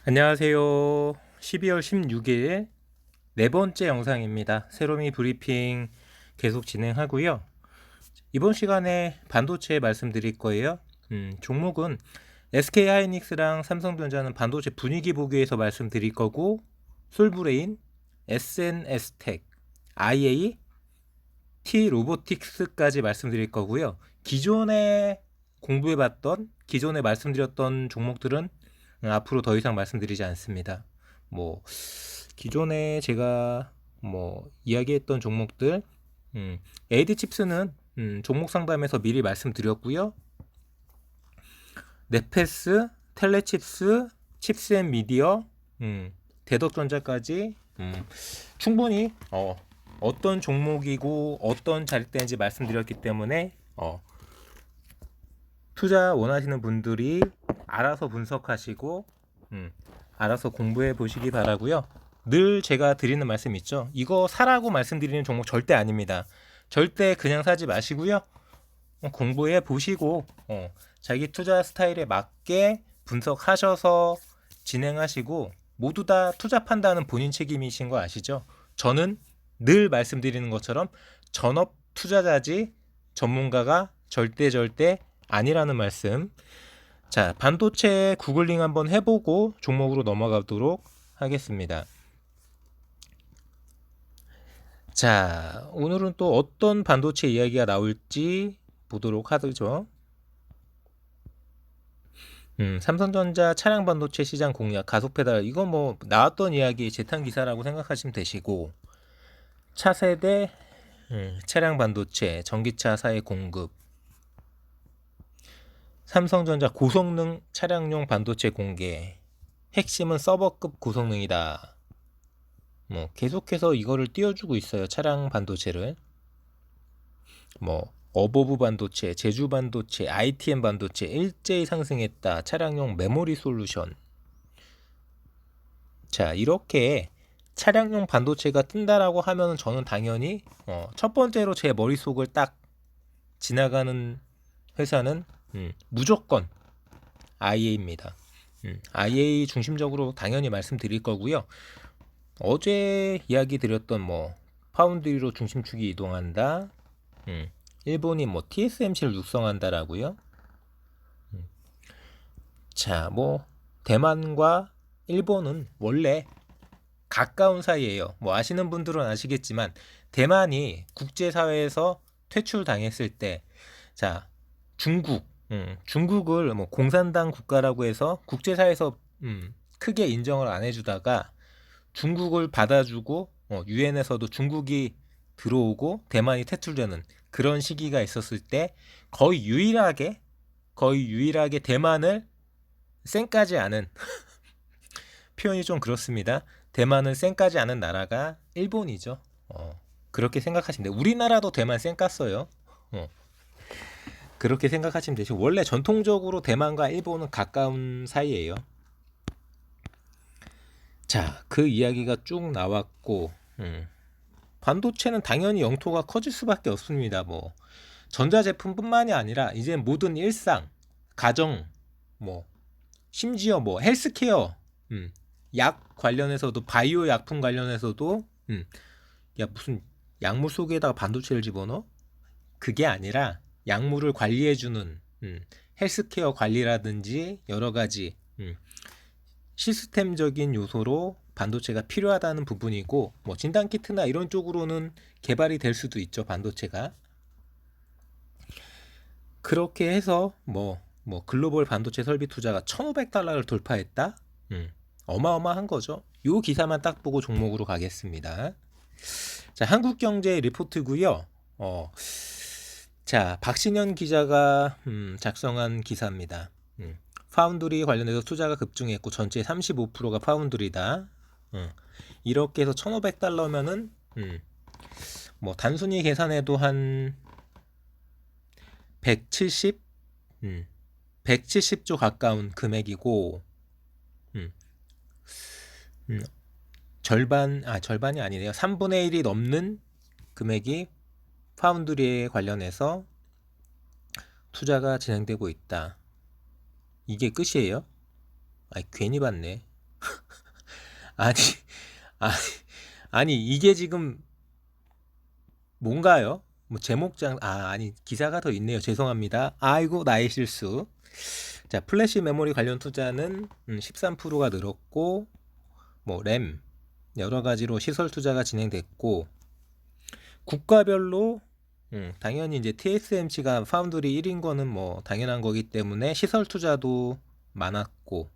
안녕하세요. 12월 16일 네 번째 영상입니다. 세로미 브리핑 계속 진행하고요. 이번 시간에 반도체 말씀드릴 거예요. 종목은 SK 하이닉스랑 삼성전자는 반도체 분위기 보기 위해서 말씀드릴 거고, 솔브레인, SNS텍, IA, T 로보틱스까지 말씀드릴 거고요. 기존에 공부해봤던, 기존에 말씀드렸던 종목들은 앞으로 더 이상 말씀드리지 않습니다. 뭐 기존에 제가 이야기했던 종목들, 에이드 칩스는 종목 상담에서 미리 말씀드렸고요. 네페스, 텔레칩스, 칩스앤미디어, 대덕전자까지 충분히 어떤 종목이고 어떤 자리대인지 말씀드렸기 때문에 투자 원하시는 분들이 알아서 분석하시고 알아서 공부해 보시기 바라고요. 늘 제가 드리는 말씀 있죠. 이거 사라고 말씀드리는 종목 절대 아닙니다. 절대 그냥 사지 마시고요. 공부해 보시고 자기 투자 스타일에 맞게 분석하셔서 진행하시고, 모두 다 투자 판단은 본인 책임이신 거 아시죠? 저는 늘 말씀드리는 것처럼 전업 투자자지 전문가가 절대 아니라는 말씀. 자, 반도체 구글링 한번 해보고 종목으로 넘어가도록 하겠습니다. 자, 오늘은 또 어떤 반도체 이야기가 나올지 보도록 하죠. 삼성전자 차량 반도체 시장 공략 가속 페달, 이거 나왔던 이야기 재탄 기사라고 생각하시면 되시고, 차세대 차량 반도체 전기차 사회 공급, 삼성전자 고성능 차량용 반도체 공개, 핵심은 서버급 고성능이다. 계속해서 이거를 띄워주고 있어요. 차량 반도체를. 어버브 반도체, 제주 반도체, ITM 반도체 일제히 상승했다. 차량용 메모리 솔루션. 자, 이렇게 차량용 반도체가 뜬다라고 하면 저는 당연히 첫 번째로 제 머릿속을 딱 지나가는 회사는 무조건 IA입니다. IA 중심적으로 당연히 말씀드릴 거고요. 어제 이야기 드렸던 파운드리로 중심축이 이동한다. 일본이 TSMC를 육성한다라고요. 자, 대만과 일본은 원래 가까운 사이예요. 아시는 분들은 아시겠지만 대만이 국제사회에서 퇴출당했을 때, 자, 중국을 공산당 국가라고 해서 국제사회에서 크게 인정을 안 해주다가 중국을 받아주고 유엔에서도 중국이 들어오고 대만이 퇴출되는 그런 시기가 있었을 때, 거의 유일하게 대만을 쌩까지 않은 표현이 좀 그렇습니다. 대만을 쌩까지 않은 나라가 일본이죠. 그렇게 생각하시면 돼요. 우리나라도 대만 쌩깠어요. 그렇게 생각하시면 되시고, 원래 전통적으로 대만과 일본은 가까운 사이예요. 자, 그 이야기가 쭉 나왔고, 반도체는 당연히 영토가 커질 수밖에 없습니다. 전자제품뿐만이 아니라 이제 모든 일상, 가정, 심지어 헬스케어, 약 관련해서도, 바이오 약품 관련해서도, 야, 무슨 약물 속에다가 반도체를 집어넣어? 그게 아니라 약물을 관리해주는 헬스케어 관리라든지 여러 가지 시스템적인 요소로 반도체가 필요하다는 부분이고, 진단키트나 이런 쪽으로는 개발이 될 수도 있죠, 반도체가. 그렇게 해서 글로벌 반도체 설비 투자가 1,500달러를 돌파했다? 어마어마한 거죠. 요 기사만 딱 보고 종목으로 가겠습니다. 자, 한국경제 리포트고요. 자, 박신현 기자가 작성한 기사입니다. 파운드리 관련해서 투자가 급증했고 전체의 35%가 파운드리다. 이렇게 해서 1,500달러면은 단순히 계산해도 한 170조 가까운 금액이고, 절반이 아니네요. 3분의 1이 넘는 금액이 파운드리에 관련해서 투자가 진행되고 있다. 이게 끝이에요? 괜히 봤네. 아니, 아니, 아니 이게 지금 뭔가요? 뭐 제목장 아니 기사가 더 있네요. 죄송합니다. 아이고 나의 실수. 자, 플래시 메모리 관련 투자는 13%가 늘었고 뭐 램 여러 가지로 시설 투자가 진행됐고 국가별로 당연히 이제 TSMC가 파운드리 1인 거는 뭐 당연한 거기 때문에 시설 투자도 많았고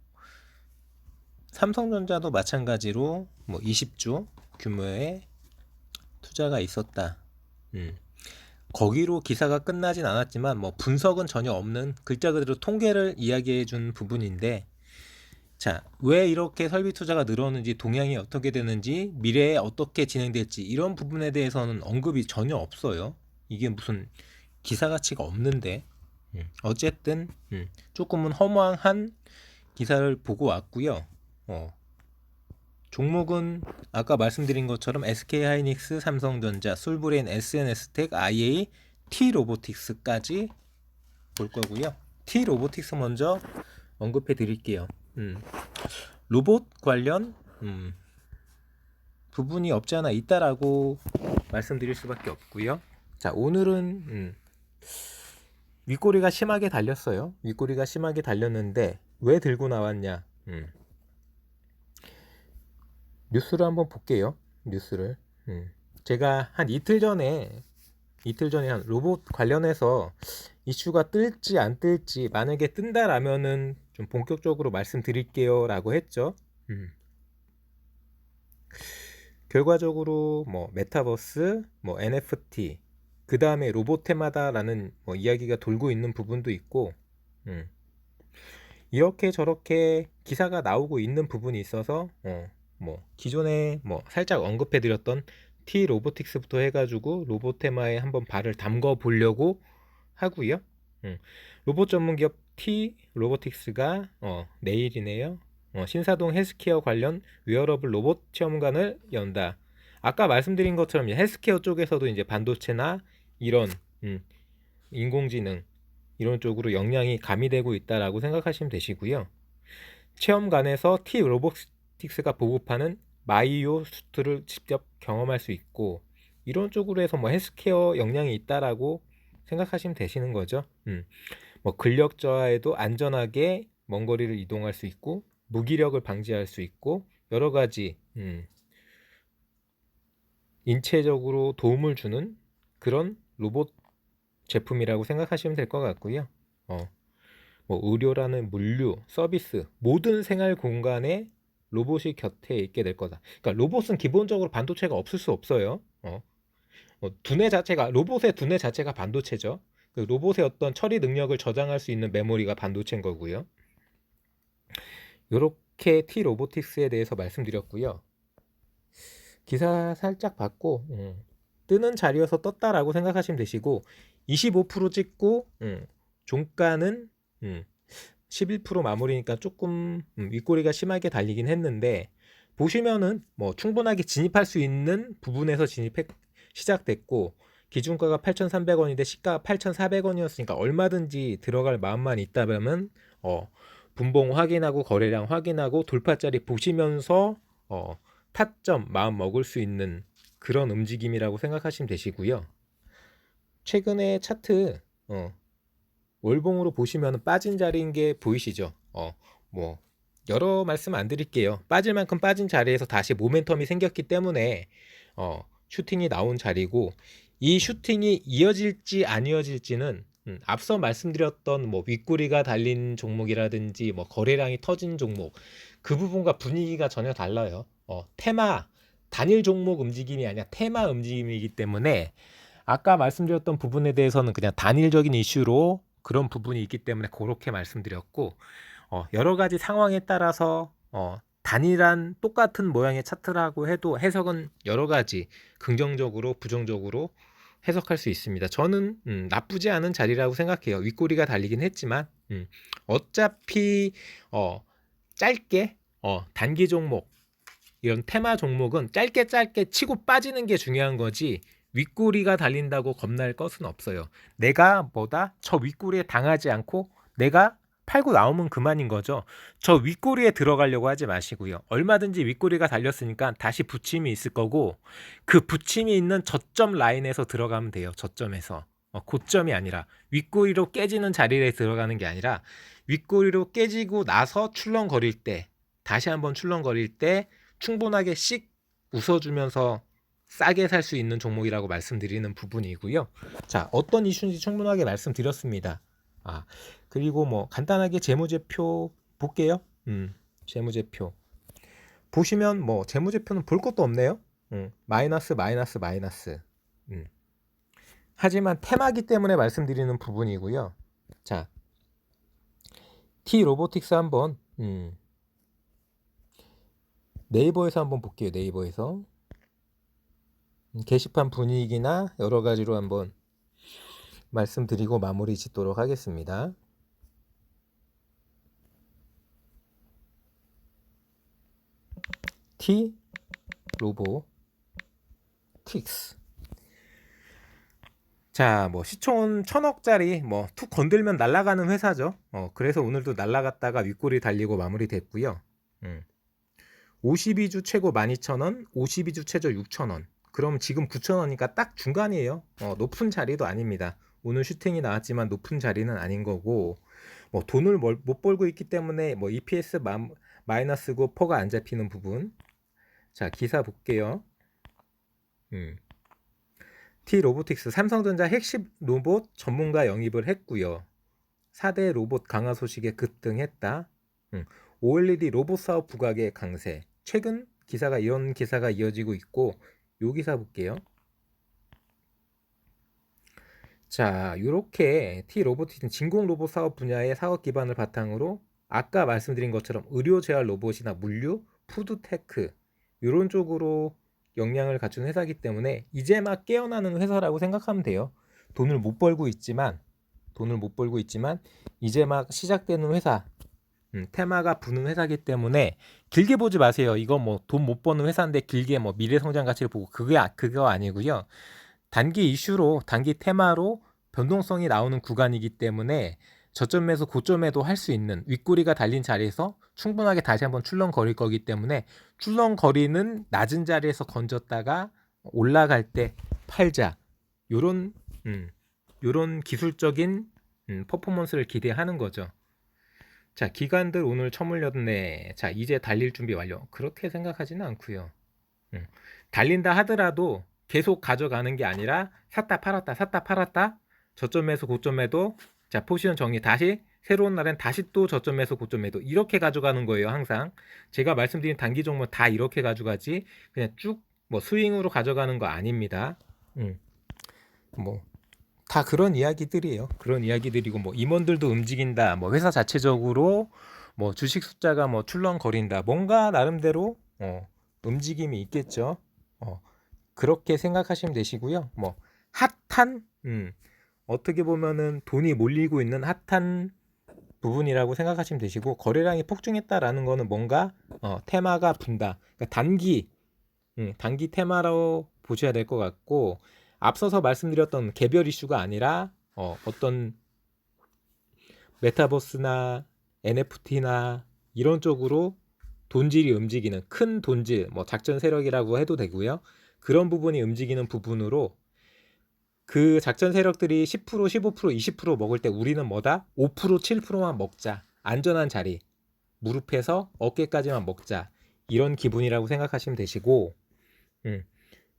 삼성전자도 마찬가지로 뭐 20조 규모의 투자가 있었다. 거기로 기사가 끝나진 않았지만 뭐 분석은 전혀 없는 글자 그대로 통계를 이야기해 준 부분인데 자, 왜 이렇게 설비 투자가 늘었는지 동향이 어떻게 되는지 미래에 어떻게 진행될지 이런 부분에 대해서는 언급이 전혀 없어요. 이게 무슨 기사 가치가 없는데 어쨌든 조금은 허무한 기사를 보고 왔고요. 종목은 아까 말씀드린 것처럼 SK하이닉스, 삼성전자, 솔브레인, SNS텍, IA, T로보틱스까지 볼 거고요. T로보틱스 먼저 언급해 드릴게요. 로봇 관련 부분이 없지 않아 있다라고 말씀드릴 수밖에 없고요. 자, 오늘은 윗꼬리가 심하게 달렸어요. 윗꼬리가 심하게 달렸는데 왜 들고 나왔냐? 뉴스를 한번 볼게요. 뉴스를. 제가 한 이틀 전에 한 로봇 관련해서 이슈가 뜰지 안 뜰지 만약에 뜬다라면은 좀 본격적으로 말씀드릴게요 라고 했죠. 결과적으로 뭐 메타버스, 뭐 NFT, 그 다음에 로봇 테마다라는 뭐 이야기가 돌고 있는 부분도 있고 이렇게 저렇게 기사가 나오고 있는 부분이 있어서 뭐 기존에 뭐 살짝 언급해드렸던 T 로보틱스부터 해가지고 로봇 테마에 한번 발을 담궈 보려고 하고요. 로봇 전문기업 T 로보틱스가 내일이네요. 신사동 헬스케어 관련 웨어러블 로봇 체험관을 연다. 아까 말씀드린 것처럼 헬스케어 쪽에서도 이제 반도체나 이런 인공지능 이런 쪽으로 역량이 가미되고 있다라고 생각하시면 되시고요. 체험관에서 T 로보틱스가 보급하는 마이오 수트를 직접 경험할 수 있고 이런 쪽으로 해서 뭐 헬스케어 역량이 있다라고 생각하시면 되시는 거죠. 뭐 근력 저하에도 안전하게 먼 거리를 이동할 수 있고 무기력을 방지할 수 있고 여러 가지 인체적으로 도움을 주는 그런 로봇 제품이라고 생각하시면 될 것 같고요. 뭐 의료라는 물류, 서비스 모든 생활 공간에 로봇이 곁에 있게 될 거다. 그러니까 로봇은 기본적으로 반도체가 없을 수 없어요. 두뇌 자체가 로봇의 두뇌 자체가 반도체죠. 그 로봇의 어떤 처리 능력을 저장할 수 있는 메모리가 반도체인 거고요. 이렇게 T 로보틱스에 대해서 말씀드렸고요. 기사 살짝 봤고 뜨는 자리여서 떴다라고 생각하시면 되시고 25% 찍고 종가는 11% 마무리니까 조금 윗꼬리가 심하게 달리긴 했는데 보시면은 뭐 충분하게 진입할 수 있는 부분에서 시작됐고 기준가가 8,300원인데 시가가 8,400원이었으니까 얼마든지 들어갈 마음만 있다면 분봉 확인하고 거래량 확인하고 돌파자리 보시면서 타점 마음 먹을 수 있는 그런 움직임이라고 생각하시면 되시고요. 최근에 차트 월봉으로 보시면 빠진 자리인 게 보이시죠? 뭐 여러 말씀 안 드릴게요. 빠질 만큼 빠진 자리에서 다시 모멘텀이 생겼기 때문에 슈팅이 나온 자리고 이 슈팅이 이어질지 안 이어질지는 앞서 말씀드렸던 뭐 윗꼬리가 달린 종목이라든지 뭐 거래량이 터진 종목 그 부분과 분위기가 전혀 달라요. 테마 단일 종목 움직임이 아니라 테마 움직임이기 때문에 아까 말씀드렸던 부분에 대해서는 그냥 단일적인 이슈로 그런 부분이 있기 때문에 그렇게 말씀드렸고 여러 가지 상황에 따라서 단일한 똑같은 모양의 차트라고 해도 해석은 여러 가지 긍정적으로 부정적으로 해석할 수 있습니다. 저는 나쁘지 않은 자리라고 생각해요. 윗꼬리가 달리긴 했지만 어차피 짧게 단기 종목 이런 테마 종목은 짧게 치고 빠지는 게 중요한 거지 윗꼬리가 달린다고 겁날 것은 없어요. 내가 저 윗꼬리에 당하지 않고 내가 팔고 나오면 그만인 거죠. 저 윗꼬리에 들어가려고 하지 마시고요. 얼마든지 윗꼬리가 달렸으니까 다시 붙임이 있을 거고 그 붙임이 있는 저점 라인에서 들어가면 돼요. 저점에서. 고점이 아니라 윗꼬리로 깨지는 자리에 들어가는 게 아니라 윗꼬리로 깨지고 나서 출렁거릴 때 다시 한번 출렁거릴 때 충분하게 씩 웃어주면서 싸게 살 수 있는 종목이라고 말씀드리는 부분이고요. 자, 어떤 이슈인지 충분하게 말씀드렸습니다. 그리고 뭐 간단하게 재무제표 볼게요. 재무제표 보시면 뭐 재무제표는 볼 것도 없네요. 마이너스 마이너스 마이너스. 하지만 테마기 때문에 말씀드리는 부분이고요. 자, T 로보틱스 한번 네이버에서 한번 볼게요. 네이버에서 게시판 분위기나 여러 가지로 한번 말씀드리고 마무리 짓도록 하겠습니다. T 로보틱스. 자, 뭐 시총 1000억짜리 뭐 툭 건들면 날아가는 회사죠. 그래서 오늘도 날아갔다가 윗골이 달리고 마무리됐고요. 52주 최고 12,000원, 52주 최저 6,000원. 그럼 지금 9,000원이니까 딱 중간이에요. 높은 자리도 아닙니다. 오늘 슈팅이 나왔지만 높은 자리는 아닌 거고, 뭐 돈을 못 벌고 있기 때문에 뭐 EPS 마이너스고 퍼가 안 잡히는 부분. 자, 기사 볼게요. T 로보틱스 삼성전자 핵심 로봇 전문가 영입을 했고요. 4대 로봇 강화 소식에 급등했다. OLED 로봇 사업 부각의 강세. 최근 기사가 이런 기사가 이어지고 있고 요 기사 볼게요. 자, 이렇게 T 로보틱스는 진공 로봇 사업 분야의 사업 기반을 바탕으로 아까 말씀드린 것처럼 의료 재활 로봇이나 물류, 푸드테크 이런 쪽으로 역량을 갖춘 회사이기 때문에 이제 막 깨어나는 회사라고 생각하면 돼요. 돈을 못 벌고 있지만 이제 막 시작되는 회사, 테마가 부는 회사이기 때문에 길게 보지 마세요. 이거 뭐 돈 못 버는 회사인데 길게 뭐 미래 성장 가치를 보고 그거 아니고요. 단기 이슈로 단기 테마로 변동성이 나오는 구간이기 때문에 저점에서 고점에도 할 수 있는 윗꼬리가 달린 자리에서 충분하게 다시 한번 출렁거릴 거기 때문에 출렁거리는 낮은 자리에서 건졌다가 올라갈 때 팔자 요런 기술적인 퍼포먼스를 기대하는 거죠. 자, 기관들 오늘 처물렸네. 자, 이제 달릴 준비 완료. 그렇게 생각하지는 않고요. 달린다 하더라도 계속 가져가는 게 아니라 샀다 팔았다 저점에서 고점에도 자 포지션 정리 다시 새로운 날엔 다시 또 저점에서 고점에도 이렇게 가져가는 거예요. 항상 제가 말씀드린 단기 종목 다 이렇게 가져가지 그냥 쭉 뭐 스윙으로 가져가는 거 아닙니다. 뭐 다 그런 이야기들이에요. 그런 이야기들이고 뭐 임원들도 움직인다. 뭐 회사 자체적으로 뭐 주식 숫자가 뭐 출렁거린다. 뭔가 나름대로 움직임이 있겠죠. 그렇게 생각하시면 되시고요. 뭐 핫한 어떻게 보면은 돈이 몰리고 있는 핫한 부분이라고 생각하시면 되시고 거래량이 폭증했다라는 거는 뭔가 테마가 분다. 그러니까 단기 테마로 보셔야 될 것 같고 앞서서 말씀드렸던 개별 이슈가 아니라 어떤 메타버스나 NFT나 이런 쪽으로 돈질이 움직이는 큰 돈질, 뭐 작전 세력이라고 해도 되고요. 그런 부분이 움직이는 부분으로 그 작전 세력들이 10%, 15%, 20% 먹을 때 우리는 뭐다? 5%, 7%만 먹자. 안전한 자리. 무릎에서 어깨까지만 먹자. 이런 기분이라고 생각하시면 되시고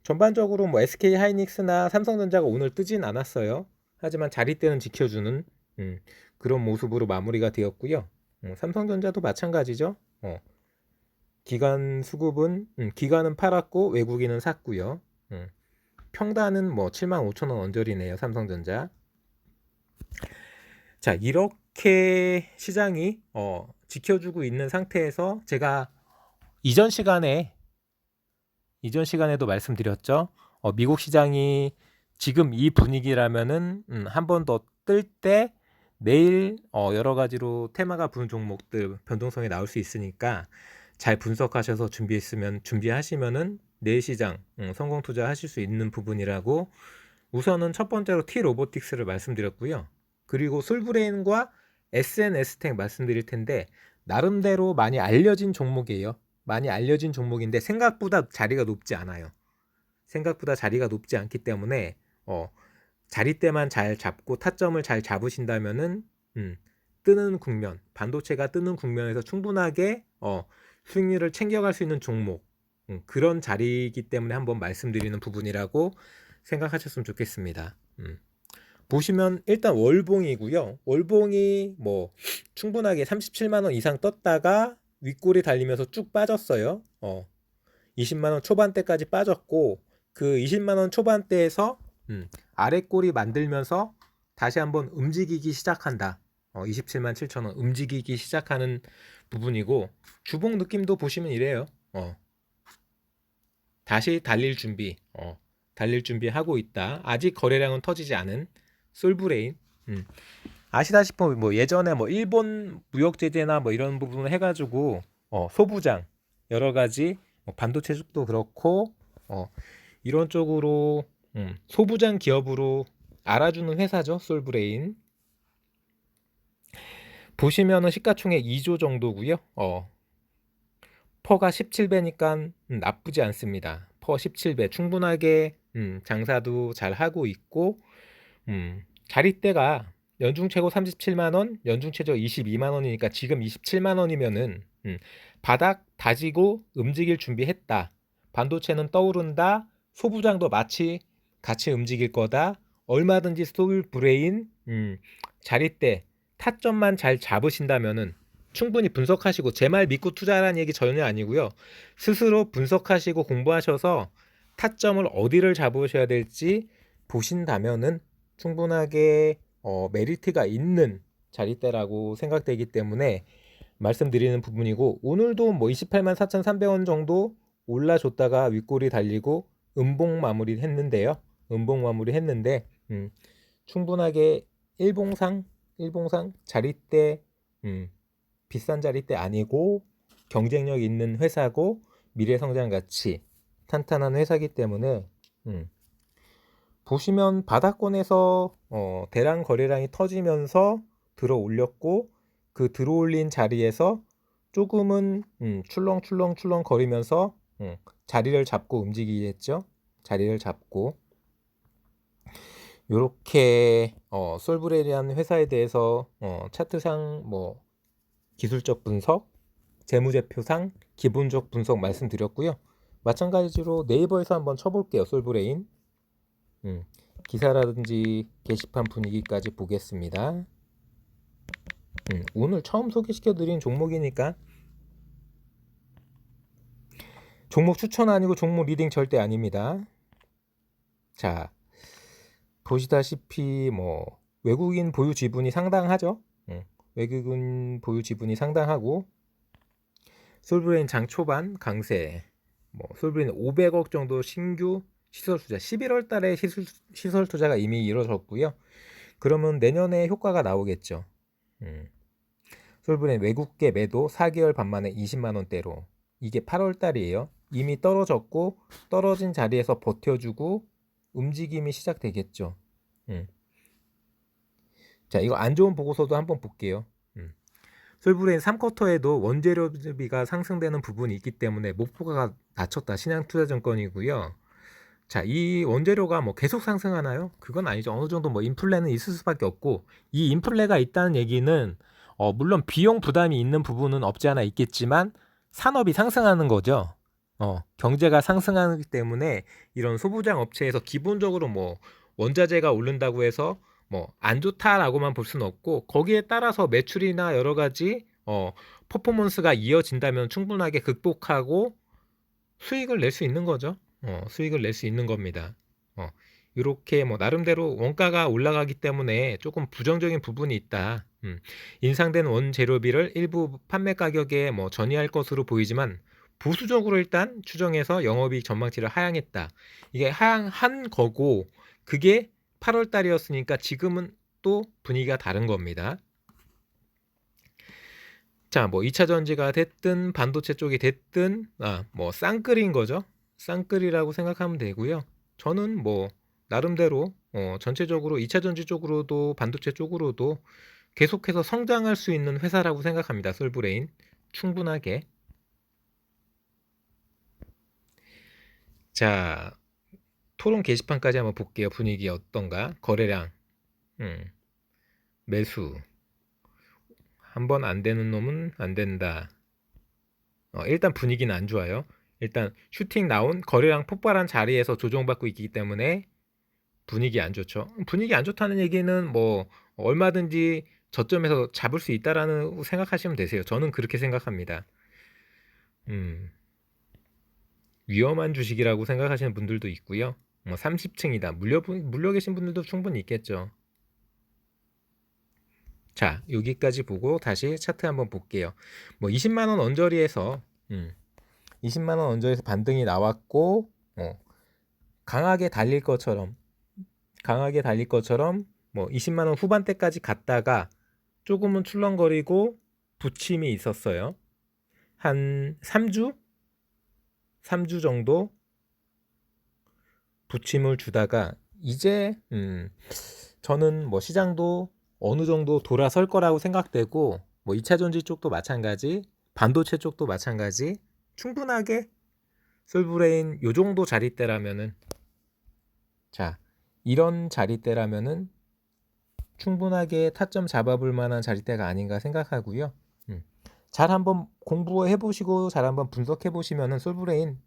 전반적으로 뭐 SK 하이닉스나 삼성전자가 오늘 뜨진 않았어요. 하지만 자리대는 지켜주는 그런 모습으로 마무리가 되었고요. 삼성전자도 마찬가지죠. 기관 수급은 기관은 팔았고 외국인은 샀고요. 평단은 뭐 75,000원 언저리네요. 삼성전자. 자, 이렇게 시장이 지켜주고 있는 상태에서 제가 이전 시간에도 말씀드렸죠. 미국 시장이 지금 이 분위기라면은 한 번 더 뜰 때 내일 여러 가지로 테마가 부는 종목들 변동성이 나올 수 있으니까 잘 분석하셔서 준비하시면은 내일 시장 성공 투자하실 수 있는 부분이라고 우선은 첫 번째로 T 로보틱스를 말씀드렸고요. 그리고 솔브레인과 SNS텍 말씀드릴 텐데 나름대로 많이 알려진 종목이에요. 많이 알려진 종목인데 생각보다 자리가 높지 않아요. 생각보다 자리가 높지 않기 때문에 자리대만 잘 잡고 타점을 잘 잡으신다면은 뜨는 국면, 반도체가 뜨는 국면에서 충분하게 수익률을 챙겨갈 수 있는 종목, 그런 자리이기 때문에 한번 말씀드리는 부분이라고 생각하셨으면 좋겠습니다. 보시면 일단 월봉이고요. 월봉이 뭐 충분하게 37만 원 이상 떴다가 윗골이 달리면서 쭉 빠졌어요. 20만 원 초반대까지 빠졌고 그 20만 원 초반대에서 아랫골이 만들면서 다시 한번 움직이기 시작한다. 27만 7천 원 움직이기 시작하는 부분이고 주봉 느낌도 보시면 이래요. 다시 달릴 준비하고 있다. 아직 거래량은 터지지 않은 솔브레인. 아시다시피 뭐 예전에 뭐 일본 무역 제재나 뭐 이런 부분을 해가지고 소부장 여러 가지 반도체 쪽도 그렇고 이런 쪽으로 소부장 기업으로 알아주는 회사죠. 솔브레인. 보시면은 시가총액 2조 정도고요. 퍼가 17배니까 나쁘지 않습니다. 퍼 17배 충분하게 장사도 잘 하고 있고 자리대가 연중 최고 37만 원, 연중 최저 22만 원이니까 지금 27만 원이면은 바닥 다지고 움직일 준비했다. 반도체는 떠오른다. 소부장도 마치 같이 움직일 거다. 얼마든지 솔브레인 자리대 타점만 잘 잡으신다면은 충분히 분석하시고 제 말 믿고 투자하라는 얘기 전혀 아니고요. 스스로 분석하시고 공부하셔서 타점을 어디를 잡으셔야 될지 보신다면은 충분하게 메리트가 있는 자리대라고 생각되기 때문에 말씀드리는 부분이고 오늘도 뭐 28만 4,300원 정도 올라줬다가 윗골이 달리고 음봉 마무리 했는데요. 음봉 마무리 했는데 충분하게 일봉상 자리대 비싼 자리대 아니고 경쟁력 있는 회사고 미래 성장 가치 탄탄한 회사이기 때문에 보시면 바닥권에서 대량 거래량이 터지면서 들어 올렸고 그 들어 올린 자리에서 조금은 출렁출렁 거리면서 자리를 잡고 움직이겠죠. 자리를 잡고 요렇게 솔브레리라는 회사에 대해서 차트상 뭐 기술적 분석, 재무제표상 기본적 분석 말씀드렸고요. 마찬가지로 네이버에서 한번 쳐볼게요. 솔브레인 기사라든지 게시판 분위기까지 보겠습니다. 오늘 처음 소개시켜드린 종목이니까 종목 추천 아니고 종목 리딩 절대 아닙니다. 자, 보시다시피 뭐 외국인 보유 지분이 상당하죠. 외국인 보유 지분이 상당하고 솔브레인 장 초반 강세, 뭐 솔브레인 500억 정도 신규 시설 투자 11월 달에 시설 투자가 이미 이루어졌고요. 그러면 내년에 효과가 나오겠죠. 솔브레인 외국계 매도 4개월 반 만에 20만 원대로 이게 8월 달이에요. 이미 떨어졌고 떨어진 자리에서 버텨주고 움직임이 시작되겠죠. 자, 이거 안 좋은 보고서도 한번 볼게요. 솔브레인 3쿼터에도 원재료비가 상승되는 부분이 있기 때문에 목표가 낮췄다. 신한투자증권이고요. 자, 이 원재료가 뭐 계속 상승하나요? 그건 아니죠. 어느 정도 뭐 인플레는 있을 수밖에 없고 이 인플레가 있다는 얘기는 물론 비용 부담이 있는 부분은 없지 않아 있겠지만 산업이 상승하는 거죠. 경제가 상승하기 때문에 이런 소부장 업체에서 기본적으로 뭐 원자재가 오른다고 해서 뭐 안 좋다라고만 볼 수는 없고 거기에 따라서 매출이나 여러 가지 퍼포먼스가 이어진다면 충분하게 극복하고 수익을 낼 수 있는 거죠. 수익을 낼 수 있는 겁니다. 이렇게 뭐 나름대로 원가가 올라가기 때문에 조금 부정적인 부분이 있다. 인상된 원재료비를 일부 판매 가격에 뭐 전이할 것으로 보이지만 보수적으로 일단 추정해서 영업이익 전망치를 하향했다. 이게 하향한 거고 그게 8월 달이었으니까 지금은 또 분위기가 다른 겁니다. 자, 뭐 2차 전지가 됐든 반도체 쪽이 됐든 뭐 쌍끌인 거죠. 쌍끌이라고 생각하면 되고요. 저는 뭐 나름대로 전체적으로 2차 전지 쪽으로도 반도체 쪽으로도 계속해서 성장할 수 있는 회사라고 생각합니다. 솔브레인 충분하게. 자, 토론 게시판까지 한번 볼게요. 분위기 어떤가? 거래량, 매수. 한 번 안 되는 놈은 안 된다. 일단 분위기는 안 좋아요. 일단 슈팅 나온 거래량 폭발한 자리에서 조정받고 있기 때문에 분위기 안 좋죠. 분위기 안 좋다는 얘기는 뭐 얼마든지 저점에서 잡을 수 있다라는 생각하시면 되세요. 저는 그렇게 생각합니다. 위험한 주식이라고 생각하시는 분들도 있고요. 뭐 30층이다. 물려 계신 분들도 충분히 있겠죠. 자, 여기까지 보고 다시 차트 한번 볼게요. 뭐 20만 원 언저리에서 20만 원 언저리에서 반등이 나왔고 강하게 달릴 것처럼 뭐 20만 원 후반대까지 갔다가 조금은 출렁거리고 부침이 있었어요. 한 3주 정도 부침을 주다가 이제 저는 뭐 시장도 어느 정도 돌아설 거라고 생각되고 뭐 2차 전지 쪽도 마찬가지, 반도체 쪽도 마찬가지, 충분하게 솔브레인 요 정도 자리대라면은, 자, 이런 자리대라면은 충분하게 타점 잡아볼 만한 자리대가 아닌가 생각하고요. 잘 한번 공부해 보시고 잘 한번 분석해 보시면은 솔브레인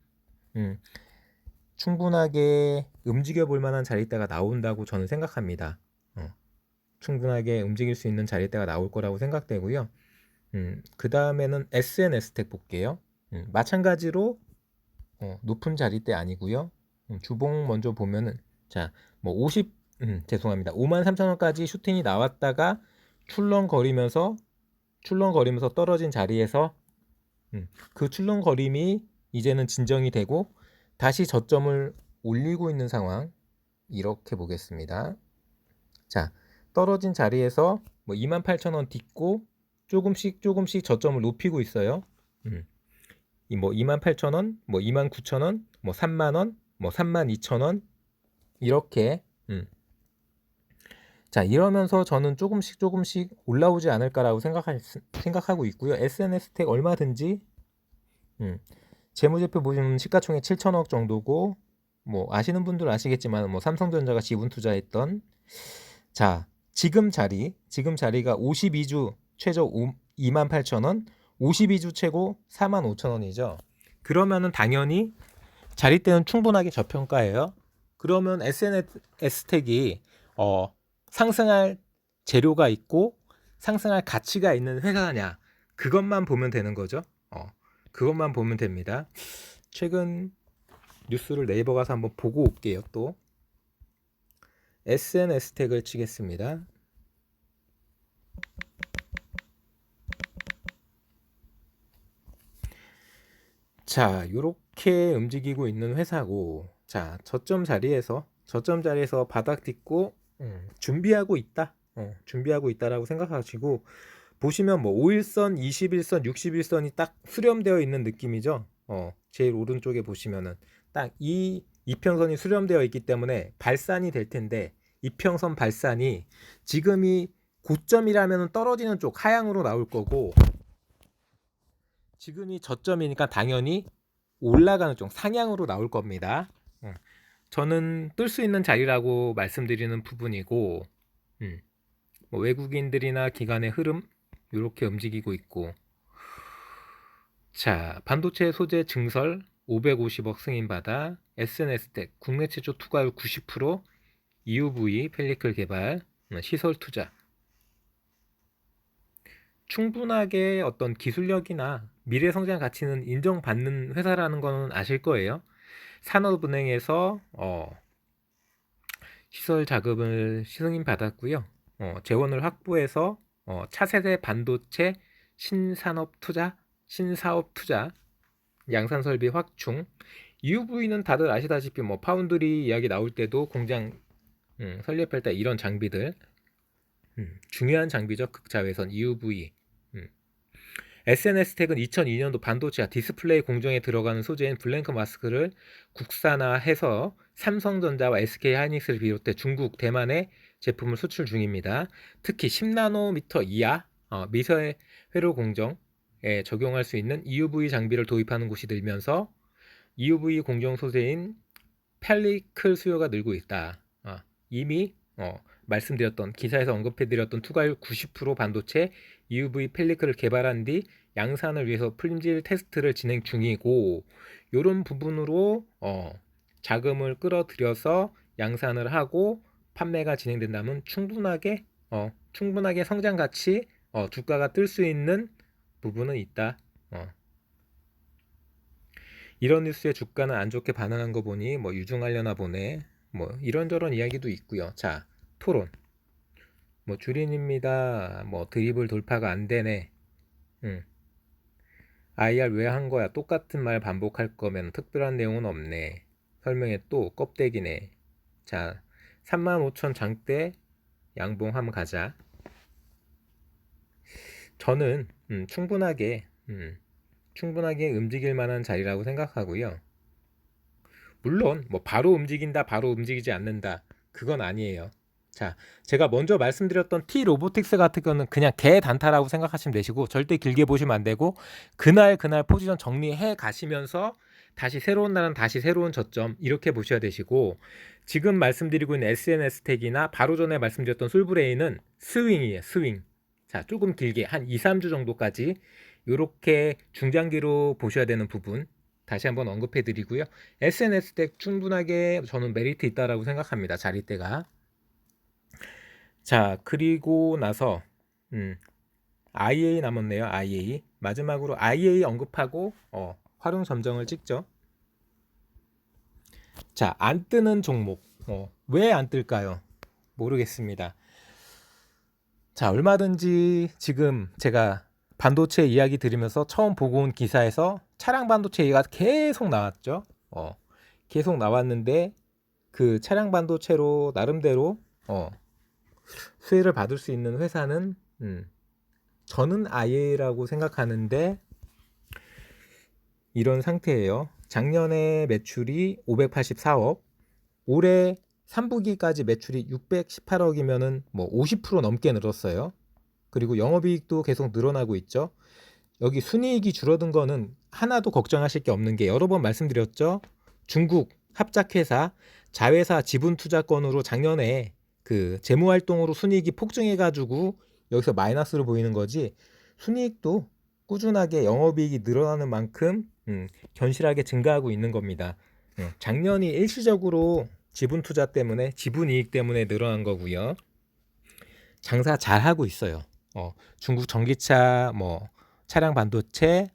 충분하게 움직여 볼 만한 자리대가 나온다고 저는 생각합니다. 충분하게 움직일 수 있는 자리대가 나올 거라고 생각되고요. 그 다음에는 SNS텍 볼게요. 마찬가지로 높은 자리대 아니고요. 주봉 먼저 보면은 자, 뭐 죄송합니다. 53,000원까지 슈팅이 나왔다가 출렁거리면서 떨어진 자리에서 그 출렁거림이 이제는 진정이 되고 다시 저점을 올리고 있는 상황, 이렇게 보겠습니다. 자, 떨어진 자리에서 뭐 28,000원 딛고 조금씩 저점을 높이고 있어요. 뭐 28,000원, 뭐 29,000원, 뭐 3만원, 뭐 32,000원 이렇게 자, 이러면서 저는 조금씩 올라오지 않을까라고 생각하고 있고요. SNS텍 얼마든지 재무제표 보시면 시가총액 7천억 정도고, 뭐 아시는 분들 아시겠지만 뭐 삼성전자가 지분 투자했던, 자, 지금 자리가 52주 최저 28,000원, 52주 최고 45,000원이죠. 그러면은 당연히 자리대는 충분하게 저평가예요. 그러면 SNS텍이 상승할 재료가 있고 상승할 가치가 있는 회사냐, 그것만 보면 되는 거죠. 그것만 보면 됩니다. 최근 뉴스를 네이버 가서 한번 보고 올게요. 또 SNS텍을 치겠습니다. 자, 요렇게 움직이고 있는 회사고, 자, 저점 자리에서 바닥 딛고 준비하고 있다라고 생각하시고 보시면 뭐 5일선, 21선, 61선이 딱 수렴되어 있는 느낌이죠. 제일 오른쪽에 보시면은 딱 이 이평선이 수렴되어 있기 때문에 발산이 될 텐데, 이평선 발산이 지금이 고점이라면 떨어지는 쪽 하향으로 나올 거고, 지금이 저점이니까 당연히 올라가는 쪽 상향으로 나올 겁니다. 저는 뜰 수 있는 자리라고 말씀드리는 부분이고, 뭐 외국인들이나 기관의 흐름 이렇게 움직이고 있고, 자, 반도체 소재 증설 550억 승인받아, SNS텍 국내 최초 투과율 90%, EUV 펠리클 개발, 시설 투자. 충분하게 어떤 기술력이나 미래 성장 가치는 인정받는 회사라는 거는 아실 거예요. 산업은행에서 시설 자금을 승인 받았고요. 재원을 확보해서 차세대 반도체 신사업 투자, 양산 설비 확충. EUV는 다들 아시다시피 뭐 파운드리 이야기 나올 때도 공장 설립할 때 이런 장비들 중요한 장비죠. 극자외선 EUV. SNS텍은 2002년도 반도체와 디스플레이 공정에 들어가는 소재인 블랭크 마스크를 국산화해서 삼성전자와 SK 하이닉스를 비롯해 중국, 대만에 제품을 수출 중입니다. 특히 10나노미터 이하 미세 회로 공정에 적용할 수 있는 EUV 장비를 도입하는 곳이 늘면서 EUV 공정 소재인 펠리클 수요가 늘고 있다. 이미 말씀드렸던 기사에서 언급해드렸던 투과율 90% 반도체 EUV 펠리클을 개발한 뒤 양산을 위해서 품질 테스트를 진행 중이고, 이런 부분으로 자금을 끌어들여서 양산을 하고 판매가 진행된다면 충분하게 성장 가치, 주가가 뜰 수 있는 부분은 있다. 이런 뉴스에 주가는 안 좋게 반응한 거 보니 뭐 유중하려나 보네. 뭐 이런저런 이야기도 있고요. 자, 토론. 뭐 주린입니다. 뭐 드리블 돌파가 안 되네. IR 왜 한 거야? 똑같은 말 반복할 거면 특별한 내용은 없네. 설명에 또 껍데기네. 자, 35,000 장대 양봉 한번 가자. 저는 충분하게 움직일 만한 자리라고 생각하고요. 물론 뭐 바로 움직인다, 바로 움직이지 않는다, 그건 아니에요. 자, 제가 먼저 말씀드렸던 T 로보틱스 같은 거는 그냥 개 단타라고 생각하시면 되시고, 절대 길게 보시면 안 되고 그날 포지션 정리해 가시면서 다시 새로운 날은 다시 새로운 저점 이렇게 보셔야 되시고, 지금 말씀드리고 있는 SNS택이나 바로 전에 말씀드렸던 솔브레인은 스윙이에요. 스윙. 자, 조금 길게 한 2, 3주 정도까지 이렇게 중장기로 보셔야 되는 부분 다시 한번 언급해 드리고요. SNS택 충분하게 저는 메리트 있다라고 생각합니다. 자리대가. 자, 그리고 나서 IA 남았네요. IA. 마지막으로 IA 언급하고 활용 점정을 찍죠. 자, 안 뜨는 종목. 왜 안 뜰까요? 모르겠습니다. 자, 얼마든지 지금 제가 반도체 이야기 들으면서 처음 보고 온 기사에서 차량 반도체 얘기가 계속 나왔죠. 계속 나왔는데 그 차량 반도체로 나름대로 수혜를 받을 수 있는 회사는 저는 IA라고 생각하는데 이런 상태예요. 작년에 매출이 584억, 올해 3분기까지 매출이 618억이면은 뭐 50% 넘게 늘었어요. 그리고 영업이익도 계속 늘어나고 있죠. 여기 순이익이 줄어든 거는 하나도 걱정하실 게 없는 게, 여러 번 말씀드렸죠. 중국 합작회사 자회사 지분 투자권으로 작년에 그 재무활동으로 순이익이 폭증해가지고 여기서 마이너스로 보이는 거지, 순이익도 꾸준하게 영업이익이 늘어나는 만큼 견실하게 증가하고 있는 겁니다. 작년이 일시적으로 지분 투자 때문에, 지분이익 때문에 늘어난 거고요. 장사 잘 하고 있어요. 중국 전기차, 뭐 차량 반도체,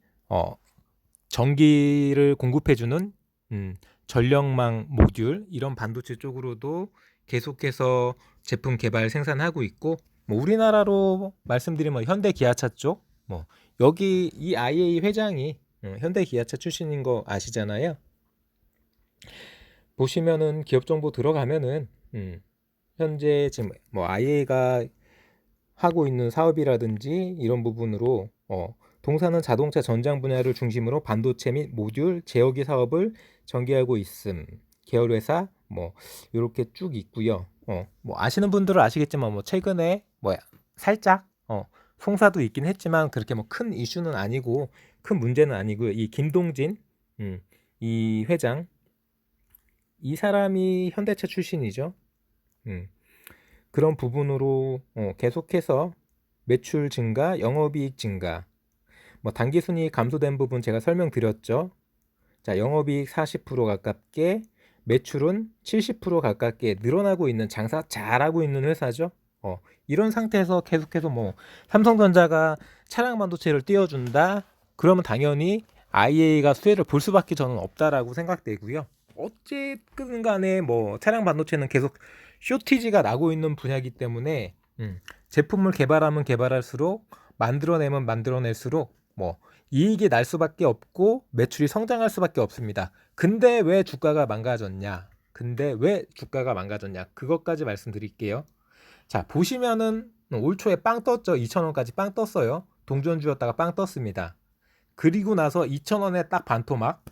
전기를 공급해주는 전력망 모듈, 이런 반도체 쪽으로도 계속해서 제품 개발 생산하고 있고, 뭐 우리나라로 말씀드리면 현대 기아차 쪽, 뭐 여기 이 IA 회장이 현대 기아차 출신인 거 아시잖아요. 보시면은 기업 정보 들어가면은 현재 지금 뭐 IA가 하고 있는 사업이라든지 이런 부분으로 동사는 자동차 전장 분야를 중심으로 반도체 및 모듈 제어기 사업을 전개하고 있음. 계열회사 뭐 이렇게 쭉 있고요. 뭐 아시는 분들은 아시겠지만 뭐 최근에 뭐 살짝 송사도 있긴 했지만 그렇게 뭐 큰 이슈는 아니고 큰 문제는 아니고요. 이 김동진 이 회장, 이 사람이 현대차 출신이죠. 그런 부분으로 계속해서 매출 증가, 영업이익 증가, 뭐 당기순이익 감소된 부분 제가 설명드렸죠. 자, 영업이익 40% 가깝게, 매출은 70% 가깝게 늘어나고 있는, 장사 잘하고 있는 회사죠. 이런 상태에서 계속해서 뭐 삼성전자가 차량 반도체를 띄워준다, 그러면 당연히 IA가 수혜를 볼 수밖에 저는 없다라고 생각되고요. 어쨌든 간에 뭐 차량 반도체는 계속 쇼티지가 나고 있는 분야이기 때문에 제품을 개발하면 개발할수록, 만들어내면 만들어낼수록 뭐 이익이 날 수밖에 없고 매출이 성장할 수밖에 없습니다. 근데 왜 주가가 망가졌냐? 그것까지 말씀드릴게요. 자, 보시면은 올 초에 빵 떴죠. 2,000원까지 빵 떴어요. 동전주였다가 빵 떴습니다. 그리고 나서 2,000원에 딱 반토막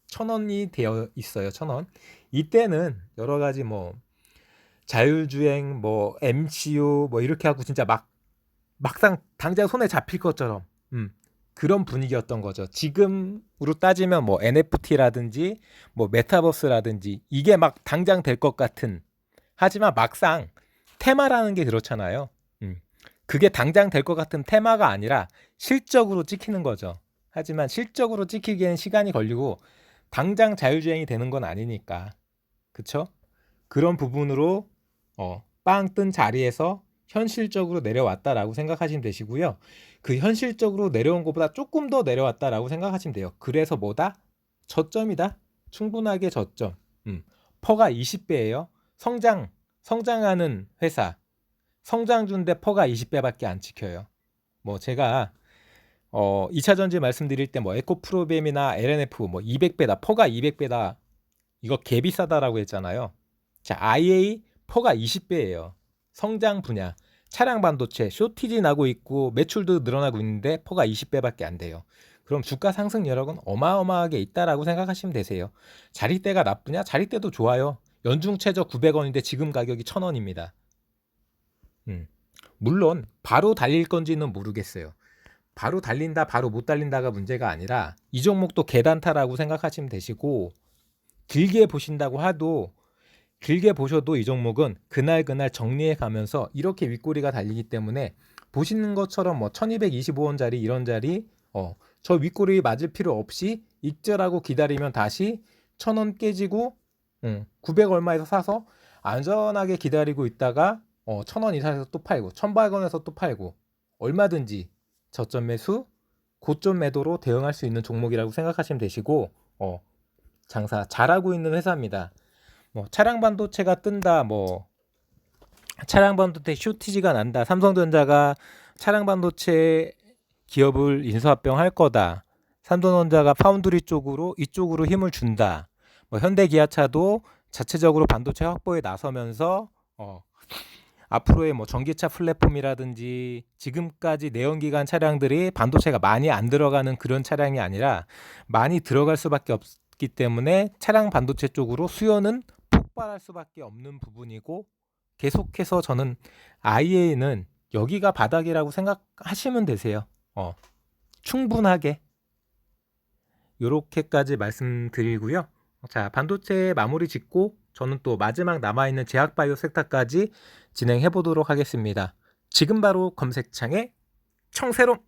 1,000원이 되어 있어요. 1,000원. 이때는 여러 가지 뭐 자율주행 뭐 MCU 뭐 이렇게 하고 진짜 막상 당장 손에 잡힐 것처럼 그런 분위기였던 거죠. 지금으로 따지면 뭐 NFT라든지 뭐 메타버스라든지 이게 막 당장 될 것 같은, 하지만 막상 테마라는 게 그렇잖아요. 그게 당장 될 것 같은 테마가 아니라 실적으로 찍히는 거죠. 하지만 실적으로 찍히기에는 시간이 걸리고 당장 자율주행이 되는 건 아니니까. 그쵸? 그런 부분으로 빵 뜬 자리에서 현실적으로 내려왔다라고 생각하시면 되시고요. 그 현실적으로 내려온 것보다 조금 더 내려왔다라고 생각하시면 돼요. 그래서 뭐다? 저점이다. 충분하게 저점. 퍼가 20배예요. 성장하는 회사. 성장주인데 퍼가 20배밖에 안 찍혀요. 뭐 제가 2차 전지 말씀드릴 때 뭐 에코프로뱀이나 LNF 뭐 200배다, 퍼가 200배다, 이거 개 비싸다라고 했잖아요. 자, IA 퍼가 20배예요. 성장 분야, 차량 반도체 쇼티지 나고 있고 매출도 늘어나고 있는데 퍼가 20배밖에 안 돼요. 그럼 주가 상승 여력은 어마어마하게 있다라고 생각하시면 되세요. 자리대가 나쁘냐? 자리대도 좋아요. 연중 최저 900원인데 지금 가격이 1000원입니다. 물론 바로 달릴 건지는 모르겠어요. 바로 달린다, 바로 못 달린다가 문제가 아니라 이 종목도 계단타라고 생각하시면 되시고, 길게 보셔도 이 종목은 그날 정리해 가면서 이렇게 윗꼬리가 달리기 때문에 보시는 것처럼 뭐 1225원짜리 이런 자리 저 윗꼬리 맞을 필요 없이 익절하고 기다리면 다시 1000원 깨지고 900 얼마에서 사서 안전하게 기다리고 있다가 1000원 이상에서 또 팔고 1100원에서 또 팔고, 얼마든지 저점 매수, 고점 매도로 대응할 수 있는 종목이라고 생각하시면 되시고, 장사 잘하고 있는 회사입니다. 뭐 차량 반도체가 뜬다, 뭐 차량 반도체 쇼티지가 난다, 삼성전자가 차량 반도체 기업을 인수합병할 거다, 삼성전자가 파운드리 이쪽으로 힘을 준다, 뭐 현대기아차도 자체적으로 반도체 확보에 나서면서 앞으로의 뭐 전기차 플랫폼이라든지 지금까지 내연기관 차량들이 반도체가 많이 안 들어가는 그런 차량이 아니라 많이 들어갈 수밖에 없기 때문에 차량 반도체 쪽으로 수요는 폭발할 수밖에 없는 부분이고, 계속해서 저는 IA는 여기가 바닥이라고 생각하시면 되세요. 충분하게 요렇게까지 말씀드리고요. 자, 반도체 마무리 짓고 저는 또 마지막 남아있는 제약바이오 섹터까지 진행해 보도록 하겠습니다. 지금 바로 검색창에 청새롬